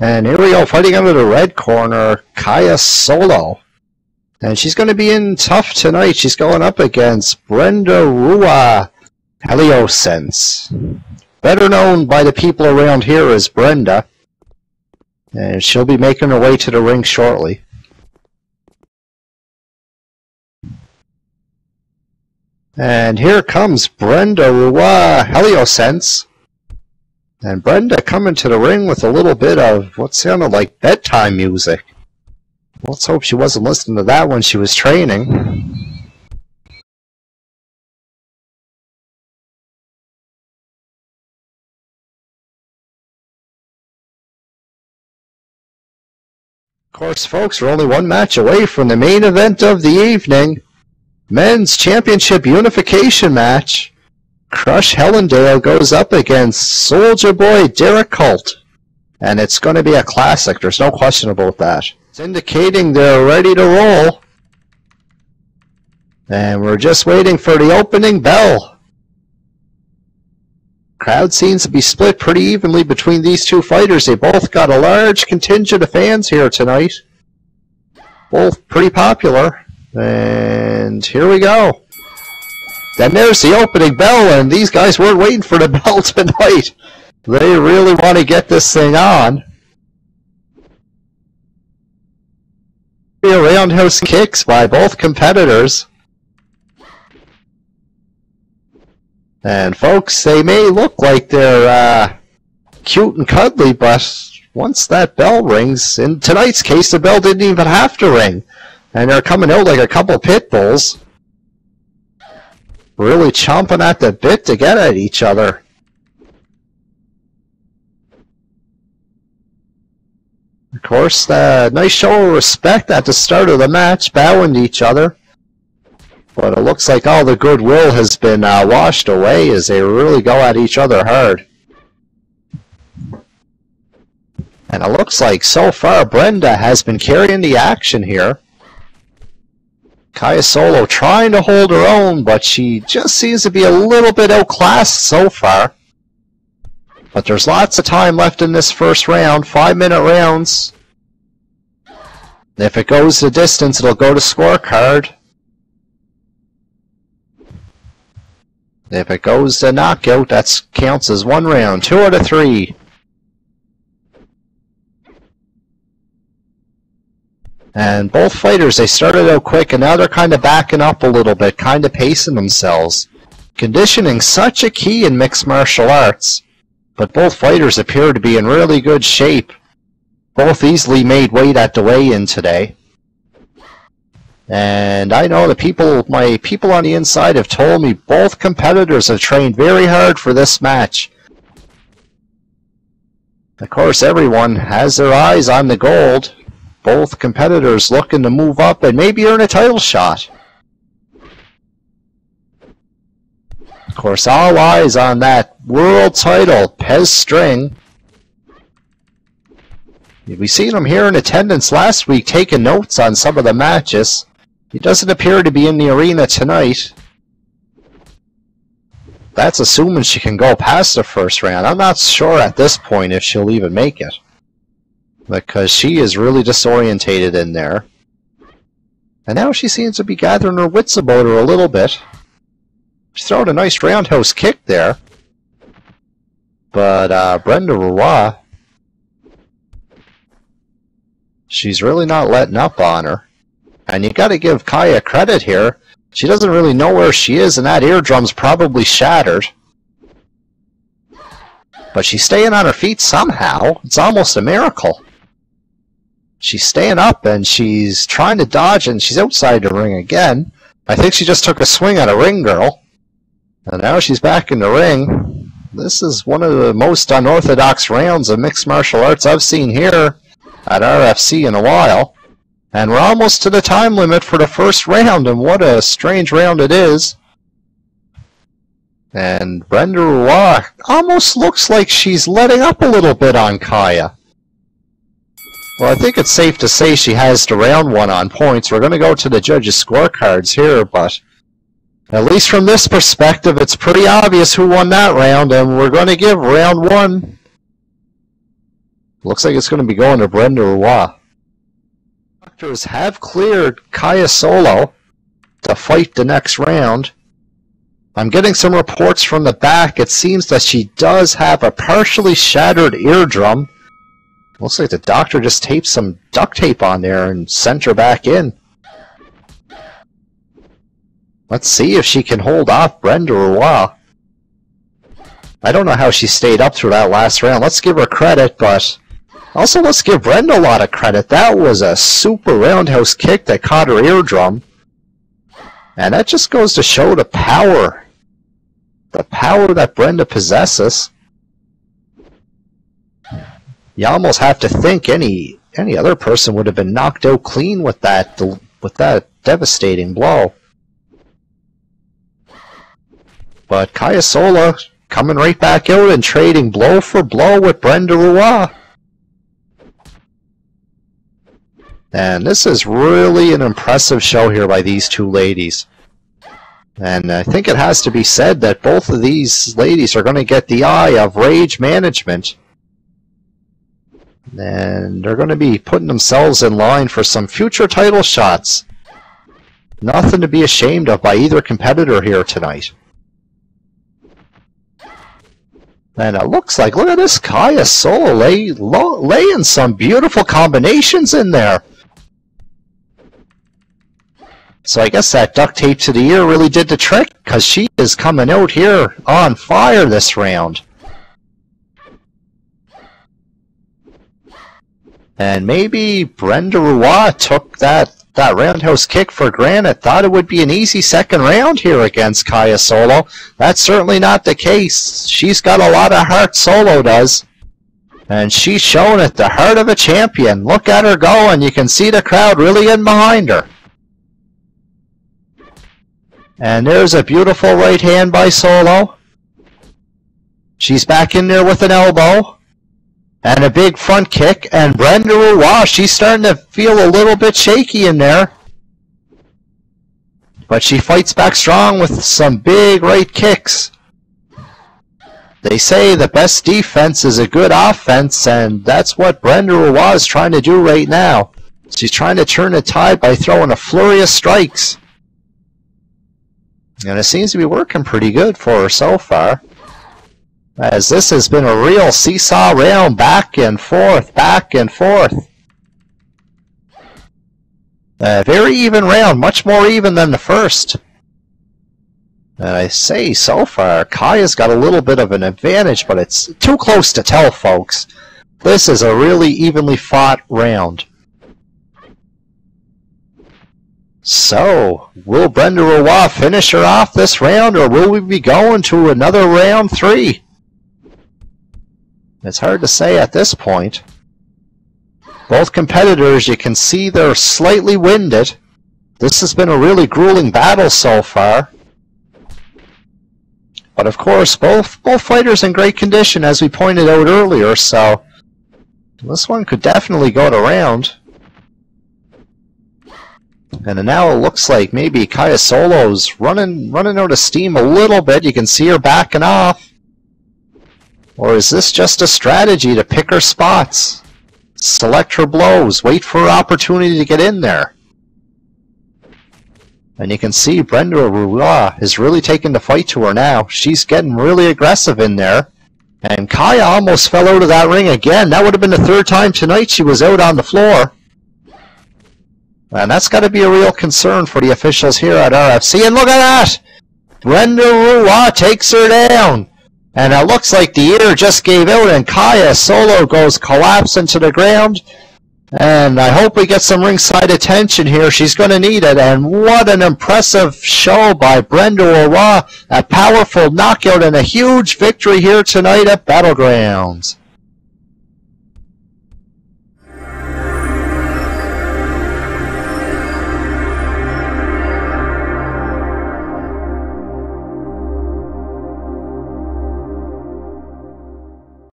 And here we go, fighting under the red corner, Kaya Solo. And she's going to be in tough tonight. She's going up against BrendaRau Heliosense. Better known by the people around here as Brenda. And she'll be making her way to the ring shortly. And here comes BrendaRau Heliosense. And Brenda coming to the ring with a little bit of what sounded like bedtime music. Let's hope she wasn't listening to that when she was training. Of course, folks, we're only one match away from the main event of the evening. Men's Championship Unification match. Crush Hellendale goes up against Soldier Boy Derek Colt. And it's going to be a classic, there's no question about that. It's indicating they're ready to roll. And we're just waiting for the opening bell. Crowd seems to be split pretty evenly between these two fighters. They both got a large contingent of fans here tonight. Both pretty popular. And here we go. Then there's the opening bell, and these guys weren't waiting for the bell tonight. They really want to get this thing on. Roundhouse kicks by both competitors. And folks, they may look like they're cute and cuddly, but once that bell rings, in tonight's case, the bell didn't even have to ring. And they're coming out like a couple pit bulls. Really chomping at the bit to get at each other. Of course, nice show of respect at the start of the match, bowing to each other. But it looks like all the goodwill has been washed away as they really go at each other hard. And it looks like so far Brenda has been carrying the action here. Kaya Solo trying to hold her own, but she just seems to be a little bit outclassed so far. But there's lots of time left in this first round, 5-minute rounds. If it goes the distance, it'll go to scorecard. If it goes to knockout, that counts as 1 round, 2 out of 3. And both fighters, they started out quick, and now they're kind of backing up a little bit, kind of pacing themselves. Conditioning such a key in mixed martial arts, but both fighters appear to be in really good shape. Both easily made weight at the weigh-in today. And I know my people on the inside have told me both competitors have trained very hard for this match. Of course, everyone has their eyes on the gold. Both competitors looking to move up and maybe earn a title shot. Of course, all eyes on that world title, Pez String. We seen him here in attendance last week taking notes on some of the matches. He doesn't appear to be in the arena tonight. That's assuming she can go past the first round. I'm not sure at this point if she'll even make it, because she is really disorientated in there. And now she seems to be gathering her wits about her a little bit. She's throwing a nice roundhouse kick there. But BrendaRau, she's really not letting up on her. And you got to give Kaya credit here. She doesn't really know where she is, and that eardrum's probably shattered. But she's staying on her feet somehow. It's almost a miracle. She's staying up, and she's trying to dodge, and she's outside the ring again. I think she just took a swing at a ring girl. And now she's back in the ring. This is one of the most unorthodox rounds of mixed martial arts I've seen here at RFC in a while. And we're almost to the time limit for the first round, and what a strange round it is. And BrendaRau almost looks like she's letting up a little bit on Kaya. Well, I think it's safe to say she has the round 1 on points. We're going to go to the judges' scorecards here, but at least from this perspective, it's pretty obvious who won that round, and we're going to give round 1 Looks like it's going to be going to BrendaRau. Doctors have cleared Kaya Solo to fight the next round. I'm getting some reports from the back. It seems that she does have a partially shattered eardrum. Looks like the doctor just taped some duct tape on there and sent her back in. Let's see if she can hold off BrendaRau. I don't know how she stayed up through that last round. Let's give her credit, but also let's give Brenda a lot of credit. That was a super roundhouse kick that caught her eardrum. And that just goes to show the power that Brenda possesses. You almost have to think any other person would have been knocked out clean with that devastating blow. But Kaya Solo coming right back out and trading blow for blow with BrendaRau. And this is really an impressive show here by these two ladies. And I think it has to be said that both of these ladies are going to get the eye of Rage management. And they're going to be putting themselves in line for some future title shots. Nothing to be ashamed of by either competitor here tonight. And it looks like, look at this, Kaya Solo laying some beautiful combinations in there. So I guess that duct tape to the ear really did the trick, because she is coming out here on fire this round. And maybe BrendaRau took that roundhouse kick for granted, thought it would be an easy second round here against Kaya Solo. That's certainly not the case. She's got a lot of heart, Solo does. And she's showing it, the heart of a champion. Look at her go, and you can see the crowd really in behind her. And there's a beautiful right hand by Solo. She's back in there with an elbow. And a big front kick. And BrendaRau, she's starting to feel a little bit shaky in there. But she fights back strong with some big right kicks. They say the best defense is a good offense, and that's what BrendaRau is trying to do right now. She's trying to turn the tide by throwing a flurry of strikes. And it seems to be working pretty good for her so far. As this has been a real seesaw round, back and forth, back and forth. A very even round, much more even than the first. And I say, so far, Kaya's got a little bit of an advantage, but it's too close to tell, folks. This is a really evenly fought round. So, will BrendaRau finish her off this round, or will we be going to another round 3? It's hard to say at this point. Both competitors, you can see they're slightly winded. This has been a really grueling battle so far. But of course, both fighters in great condition, as we pointed out earlier, so this one could definitely go to round. And now it looks like maybe Kaya Solo's running out of steam a little bit. You can see her backing off. Or is this just a strategy to pick her spots? Select her blows, wait for her opportunity to get in there. And you can see BrendaRau is really taking the fight to her now. She's getting really aggressive in there. And Kaya almost fell out of that ring again. That would have been the third time tonight she was out on the floor. And that's got to be a real concern for the officials here at RFC. And look at that! BrendaRau takes her down. And it looks like the ear just gave out and Kaya Solo goes collapsing to the ground. And I hope we get some ringside attention here. She's going to need it. And what an impressive show by BrendaRau. A powerful knockout and a huge victory here tonight at Battlegrounds.